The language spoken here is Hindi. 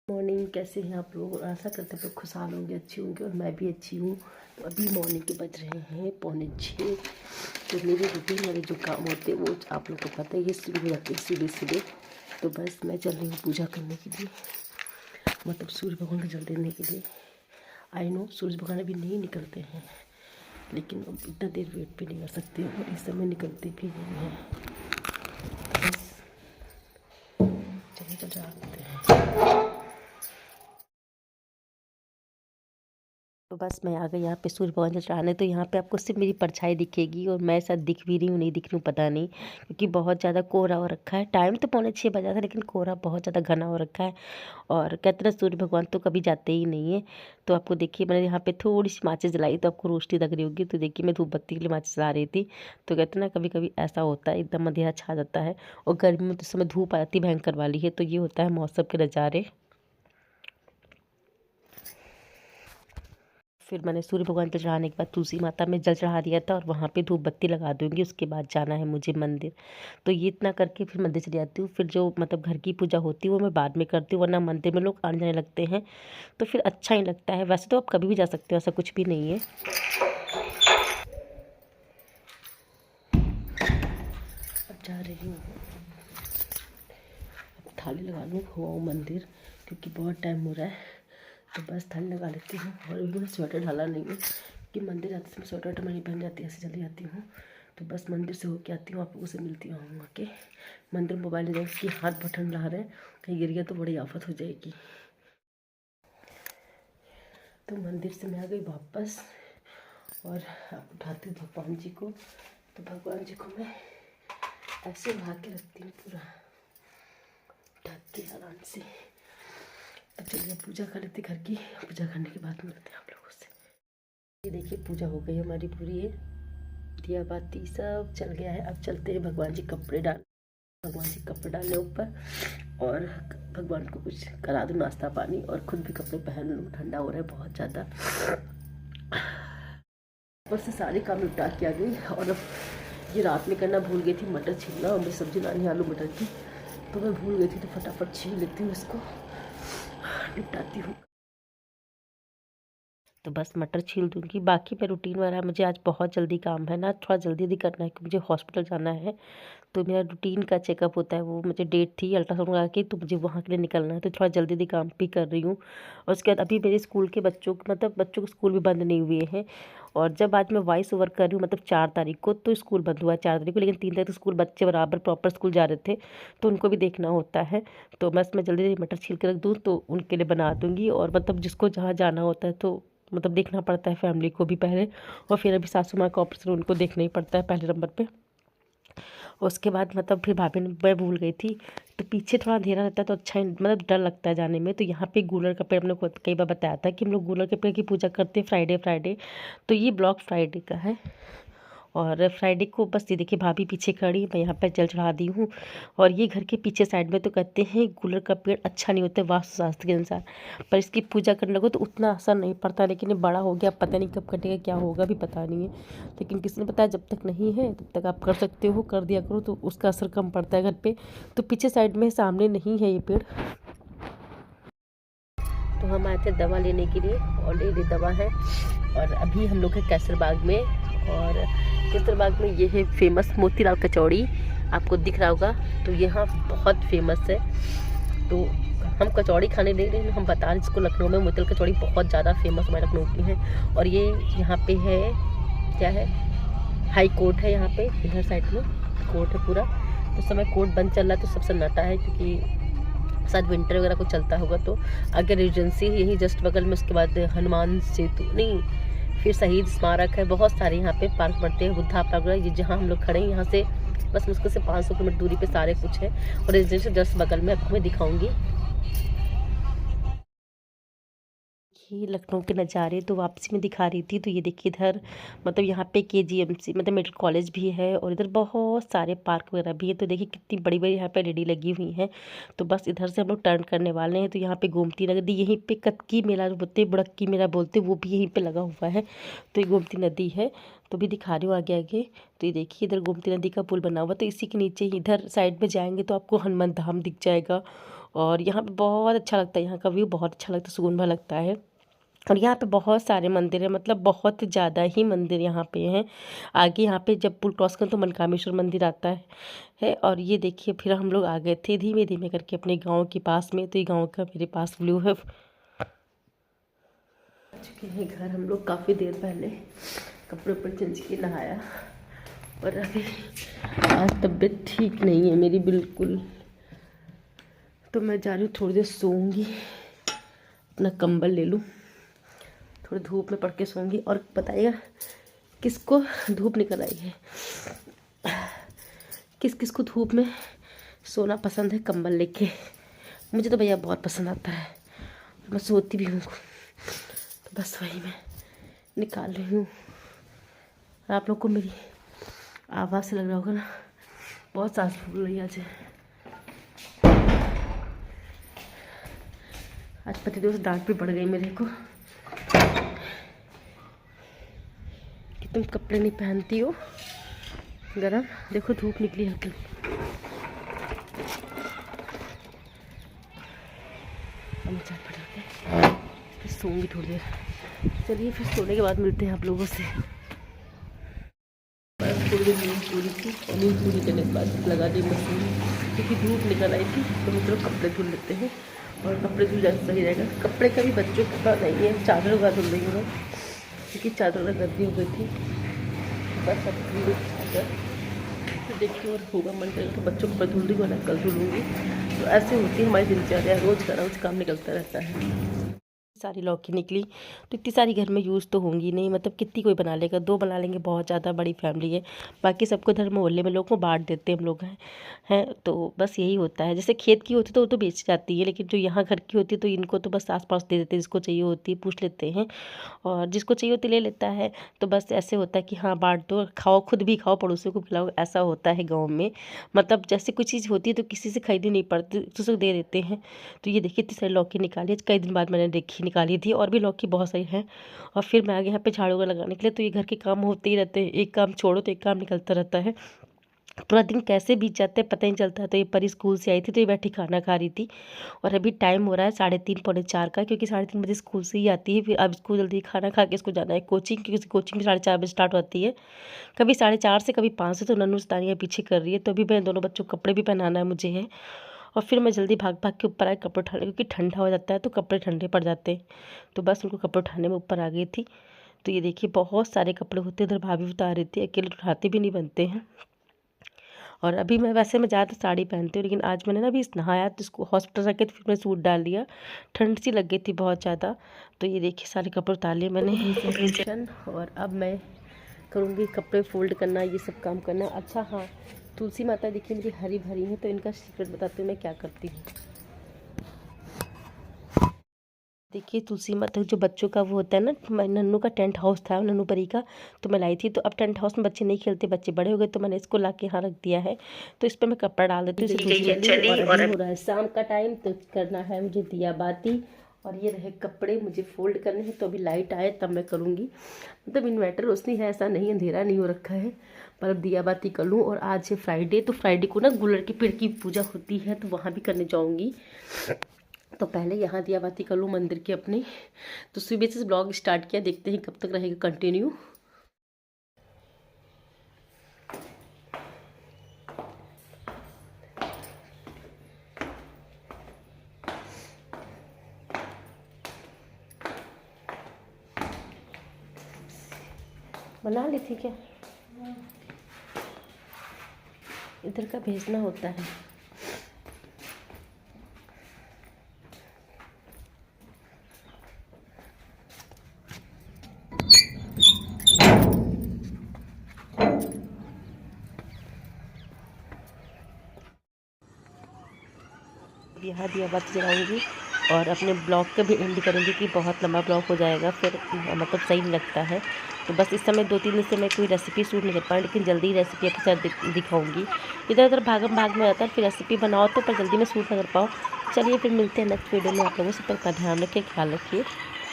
मॉर्निंग, कैसे हैं आप लोग? आशा करते हैं आप लोग खुशहाल होंगे, अच्छे होंगे और मैं भी अच्छी हूँ। तो अभी मॉर्निंग के बज रहे हैं 5:45। तो मेरे रूटीन वाले जो काम होते हैं वो आप लोग को पता ही है, शुरू हो जाते हैं सुबह सुबह। तो बस मैं चल रही हूँ पूजा करने के लिए, मतलब सूर्य भगवान को जल देने के लिए। आई नो सूरज भगवान अभी नहीं निकलते हैं, लेकिन अब इतना देर वेट भी नहीं कर सकते और इस समय निकलते भी नहीं हैं। बस चले चल जाते हैं। तो बस मैं आ गई यहाँ पे सूर्य भगवान चढ़ाने। तो यहाँ पे आपको सिर्फ मेरी परछाई दिखेगी और मैं शायद दिख भी रही हूँ, नहीं दिख रही हूँ पता नहीं, क्योंकि बहुत ज़्यादा कोहरा हो रखा है। टाइम तो 5:45 बजा था, लेकिन कोहरा बहुत ज़्यादा घना हो रखा है। और कहते हैं सूर्य भगवान तो कभी जाते ही नहीं है। तो आपको देखिए, मैंने यहाँ पे थोड़ी सी माचिस जलाई तो आपको रोशनी लग रही होगी। तो देखिए, मैं धूप बत्ती के लिए माचिस जला रही थी। तो कहते हैं ना, कभी कभी ऐसा होता है, एकदम अंधेरा छा जाता है और गर्मी में तो इस समय धूप आ जाती भयंकर वाली है। तो ये होता है मौसम के नज़ारे। फिर मैंने सूर्य भगवान पे चढ़ाने के बाद तुलसी माता में जल चढ़ा दिया था और वहाँ पे धूप बत्ती लगा दूँगी। उसके बाद जाना है मुझे मंदिर। तो ये इतना करके फिर मंदिर चली जाती हूँ। फिर जो मतलब घर की पूजा होती है वो मैं बाद में करती हूँ, वरना मंदिर में लोग आने जाने लगते हैं तो फिर अच्छा ही लगता है। वैसे तो आप कभी भी जा सकते हो, ऐसा कुछ भी नहीं है। अब जा रही हूँ, अब थाली लगा लूँ, हो मंदिर, क्योंकि बहुत टाइम हो रहा है। तो बस थाली लगा लेती हूँ। और अभी मैंने स्वेटर डाला नहीं है कि मंदिर जाते समय स्वेटर तो नहीं पहन जाती, ऐसे चली जाती हूँ। तो बस मंदिर से होके आती हूँ, आप लोगों से मिलती हूँ आके मंदिर। मोबाइल ले जाएगी कि हाथ बटन ला रहे हैं, कहीं गिर गया तो बड़ी आफत हो जाएगी। तो मंदिर से मैं आ गई वापस और अब उठाती हूँ भगवान जी को। तो भगवान जी को मैं ऐसे उठा के रखती हूँ, पूरा ढक के आराम से। तो चलिए पूजा कर लेते घर की। पूजा करने के बाद मिलते हैं आप लोगों से। ये देखिए, पूजा हो गई हमारी पूरी है, दिया बाती सब चल गया है। अब चलते हैं भगवान जी कपड़े डाल, भगवान जी कपड़े डालने ऊपर, और भगवान को कुछ करा दूँ नाश्ता पानी, और खुद भी कपड़े पहन लूँ। ठंडा हो रहा है बहुत ज़्यादा। ऊपर से सारे काम निपटा के आ गई। और अब ये रात में करना भूल गई थी, मटर छीलना, और मेरी सब्जी लानी आलू मटर की, तो मैं भूल गई थी। तो फटाफट छील लेती हूँ, इसको निपटाती हूँ। तो बस मटर छील दूँगी। बाकी मैं रूटीन वाला, मुझे आज बहुत जल्दी काम है ना, थोड़ा जल्दी जल्दी करना है, क्योंकि मुझे हॉस्पिटल जाना है। तो मेरा रूटीन का चेकअप होता है, वो मुझे डेट थी अल्ट्रासाउंड करा के, तो मुझे वहाँ के लिए निकलना है। तो थोड़ा जल्दी जल्दी काम भी कर रही हूँ। और उसके बाद अभी मेरे स्कूल के बच्चों, मतलब बच्चों के स्कूल भी बंद नहीं हुए हैं। और जब आज मैं वॉइस ओवर कर रही हूँ, मतलब 4 तारीख को, तो स्कूल बंद हुआ है 4 तारीख को, लेकिन 3 तारीख तो स्कूल बच्चे बराबर प्रॉपर स्कूल जा रहे थे, तो उनको भी देखना होता है। तो बस मैं जल्दी जल्दी मटर छील के रख दूँ तो उनके लिए बना दूँगी। और मतलब जिसको जहाँ जाना होता है तो मतलब देखना पड़ता है फैमिली को भी पहले, और फिर अभी सासू माँ का ऑपरेशन, उनको देखना ही पड़ता है पहले नंबर पे। उसके बाद मतलब फिर भाभी ने, मैं भूल गई थी, तो पीछे थोड़ा अंधेरा रहता है तो अच्छा मतलब डर लगता है जाने में। तो यहाँ पे गूलर का पेड़, हमने कई बार बताया था कि हम लोग गूलर के पेड़ की पूजा करते हैं फ्राइडे फ्राइडे। तो ये ब्लॉक फ्राइडे का है। और फ्राइडे को बस ये देखिए, भाभी पीछे खड़ी, मैं यहाँ पर जल चढ़ा दी हूँ। और ये घर के पीछे साइड में तो कहते हैं गूलर का पेड़ अच्छा नहीं होता वास्तु शास्त्र के अनुसार, पर इसकी पूजा करने लगो तो उतना असर नहीं पड़ता। लेकिन ये बड़ा हो गया, पता नहीं कब कटेगा, क्या होगा भी पता नहीं है। लेकिन किसी ने बताया जब तक नहीं है तब तक आप कर सकते हो, कर दिया करो, तो उसका असर कम पड़ता है घर पे। तो पीछे साइड में, सामने नहीं है ये पेड़। तो हम आए थे दवा लेने के लिए, ऑलरेडी दवा है। और अभी हम लोग हैं कैसरबाग में। और कैसरबाग में ये है फेमस मोतीलाल कचौड़ी, आपको दिख रहा होगा। तो यहाँ बहुत फेमस है। तो हम कचौड़ी खाने नहीं रहे, हम बता रहे इसको, लखनऊ में मोतीलाल कचौड़ी बहुत ज़्यादा फेमस हमारे लखनऊ की है। और ये यहाँ पे है, क्या है, हाई कोर्ट है यहाँ पे, इधर साइड में कोर्ट है पूरा। तो समय कोर्ट बंद चल रहा है तो सब सन्नाटा है, क्योंकि शायद विंटर वगैरह कुछ चलता होगा। तो आगे रेजिडेंसी यही जस्ट बगल में, उसके बाद हनुमान सेतु नहीं, फिर शहीद स्मारक है, बहुत सारे यहाँ पे पार्क पड़ते हैं, बुद्धा पार्क वगैरह। ये जहाँ हम लोग खड़े हैं यहाँ से बस मुश्किल से 500 किलोमीटर दूरी पे सारे कुछ है। और रेजिडेंसी जस्ट बगल में आपको मैं दिखाऊंगी। ये लखनऊ के नज़ारे तो वापसी में दिखा रही थी। तो ये देखिए इधर, मतलब यहाँ पे KGMC मतलब मेडिकल कॉलेज भी है, और इधर बहुत सारे पार्क वगैरह भी है। तो देखिए कितनी बड़ी बड़ी यहाँ पे रेडी लगी हुई हैं। तो बस इधर से हम लोग टर्न करने वाले हैं। तो यहाँ पे गोमती नदी, यहीं पे कतकी मेला जो बोलते हैं, बुड़क्की मेला बोलते हैं, वो भी यहीं पे लगा हुआ है। तो ये गोमती नदी है, तो भी दिखा रही हूँ आगे आगे। तो ये देखिए इधर गोमती नदी का पुल बना हुआ, तो इसी के नीचे ही इधर साइड में जाएंगे तो आपको हनुमान धाम दिख जाएगा। और यहाँ पे बहुत अच्छा लगता है, यहाँ का व्यू बहुत अच्छा लगता है, सुकून भरा लगता है। और यहाँ पे बहुत सारे मंदिर हैं, मतलब बहुत ज़्यादा ही मंदिर यहाँ पे हैं। आगे यहाँ पे जब पुल क्रॉस करें तो मनकामेश्वर मंदिर आता है। और ये देखिए फिर हम लोग आ गए थे धीमे धीमे करके अपने गांव के पास में। तो ये गांव का मेरे पास व्यू है। चुके हैं घर हम लोग काफ़ी देर पहले, कपड़े ऊपर चेंज किए, नहाया। और अभी आज तबीयत ठीक नहीं है मेरी बिल्कुल, तो मैं जा रही हूँ थोड़ी देर सोऊंगी, अपना कंबल ले लूँ, थोड़ी धूप में पड़ के सोऊंगी। और बताइएगा किसको धूप निकल आई है, किस किस को धूप में सोना पसंद है कंबल लेके। मुझे तो भैया बहुत पसंद आता है, मैं सोती भी हूँ। तो बस वही मैं निकाल रही हूँ। आप लोग को मेरी आवाज़ से लग रहा होगा ना बहुत सांस फूल रही है आज पतिदेव से डांट भी पड़ गई मेरे को कि तुम कपड़े नहीं पहनती हो गरम। देखो धूप निकली हल्की, हम चाय पटाते फिर सोऊंगी थोड़ी देर। चलिए फिर सोने के बाद मिलते हैं आप लोगों से। थोड़ी देर नींद पूरी थी, नींद पूरी करने के बाद लगा दी मशीन, क्योंकि धूप निकल आई थी। तो हम लोग कपड़े धुल लेते हैं, और कपड़े धुल जाए सही रहेगा। कपड़े का भी बच्चों का नहीं है, चादर का धुल रही हूँ मैं, क्योंकि चादर गंदी हो गई थी। बस अब चादर तो देखिए, और होगा मन करेगा तो बच्चों को धुल दूँगी, वरना कल धुलूँगी। तो ऐसे होती है हमारी दिनचर्या, रोज़ का रोज़ काम निकलता रहता है। सारी लौकी निकली तो इतनी सारी घर में यूज़ तो होंगी नहीं, मतलब कितनी कोई बना लेगा, 2 बना लेंगे, बहुत ज़्यादा बड़ी फैमिली है। बाकी सबको इधर मोहल्ले में लोगों को बांट देते हैं हम लोग हैं। तो बस यही होता है। जैसे खेत की होती तो वो तो बेच जाती है, लेकिन जो यहाँ घर की होती है तो इनको तो बस आस पास दे देते हैं, जिसको चाहिए होती है पूछ लेते हैं, और जिसको चाहिए होती ले लेता है। तो बस ऐसे होता है कि हाँ बांट दो, खाओ, खुद भी खाओ, पड़ोसियों को खिलाओ, ऐसा होता है गाँव में। मतलब जैसे कोई चीज़ होती है तो किसी से खरीदनी नहीं पड़ती, दूसरे को दे देते हैं। तो ये देखिए इतनी सारी लौकी निकाली, कई दिन बाद मैंने देखी निकाली थी, और भी लौकी बहुत सारी है। और फिर मैं आ गई यहाँ पे झाड़ू लगाने के लिए। तो ये घर के काम होते ही रहते हैं, एक काम छोड़ो तो एक काम निकलता रहता है। पूरा दिन कैसे बीत जाते हैं पता ही नहीं चलता है। तो ये परी स्कूल से आई थी, तो ये बैठी खाना खा रही थी। और अभी टाइम हो रहा है 3:30 पौने 4 का, क्योंकि 3:30 बजे स्कूल से ही आती है। फिर अब इसको जल्दी खाना खा के इसको जाना है कोचिंग, क्योंकि कोचिंग भी 4:30 बजे स्टार्ट होती है, कभी 4:30 से कभी 5 से। तो नन्नू तानिया पीछे कर रही है। तो अभी मैं दोनों बच्चों को कपड़े भी पहनाना है मुझे है। और फिर मैं जल्दी भाग भाग के ऊपर आए कपड़े उठाने, क्योंकि ठंडा हो जाता है तो कपड़े ठंडे पड़ जाते हैं। तो बस उनको कपड़े उठाने में ऊपर आ गई थी। तो ये देखिए बहुत सारे कपड़े होते हैं, इधर भाभी उतार रही थी, अकेले उठाते भी नहीं बनते हैं। और अभी मैं वैसे मैं ज़्यादा साड़ी पहनती हूँ, लेकिन आज मैंने ना अभी नहाया तो इसको हॉस्पिटल रखे, तो फिर मैंने सूट डाल लिया, ठंड सी लग गई थी बहुत ज़्यादा। तो ये देखिए सारे कपड़े उतार लिए मैंने। और अब मैं करूँगी कपड़े फोल्ड करना, ये सब काम करना। अच्छा हाँ, तुलसी माता देखिए मेरी हरी भरी है, तो इनका सीक्रेट बताती हूँ मैं क्या करती हूँ। देखिए तुलसी माता जो बच्चों का वो होता है ना, नन्नू का टेंट हाउस था, नन्नू परी का, तो मैं लाई थी। तो अब टेंट हाउस में बच्चे नहीं खेलते, बच्चे बड़े हो गए, तो मैंने इसको ला के यहाँ रख दिया है। तो इस पर मैं कपड़ा डाल देती हूँ। और हो रहा है शाम का टाइम, तो करना है मुझे दिया बाती। और ये रहे कपड़े मुझे फोल्ड करने हैं, तो अभी लाइट आए तब मैं करूँगी। मतलब इन्वर्टर रोशनी है, ऐसा नहीं अंधेरा नहीं हो रखा है, पर अब दिया बाती कर लूँ। और आज है फ्राइडे, तो फ्राइडे को ना गुलर के पेड़ की पूजा होती है, तो वहाँ भी करने जाऊँगी। तो पहले यहाँ दिया बाती कर लूँ मंदिर के अपने। तो सुबह से ब्लॉग स्टार्ट किया, देखते हैं कब तक रहेगा कंटिन्यू। बना ली थी क्या? इधर का भेजना होता है। यहाँ दिया बाती जलाऊंगी और अपने ब्लॉग का भी एंड करूँगी, कि बहुत लंबा ब्लॉग हो जाएगा फिर, मतलब सही नहीं लगता है। तो बस इस समय 2-3 दिन से मैं कोई रेसिपी शूट नहीं कर पाऊँ, लेकिन जल्दी रेसिपी आपके साथ दिखाऊंगी। इधर उधर भागम भाग में आता है, फिर रेसिपी बनाओ तो पर जल्दी मैं शूट ना कर पाऊँ। चलिए फिर मिलते हैं नेक्स्ट वीडियो में। आप लोगों से पर ध्यान रखिए, ख्याल रखिए।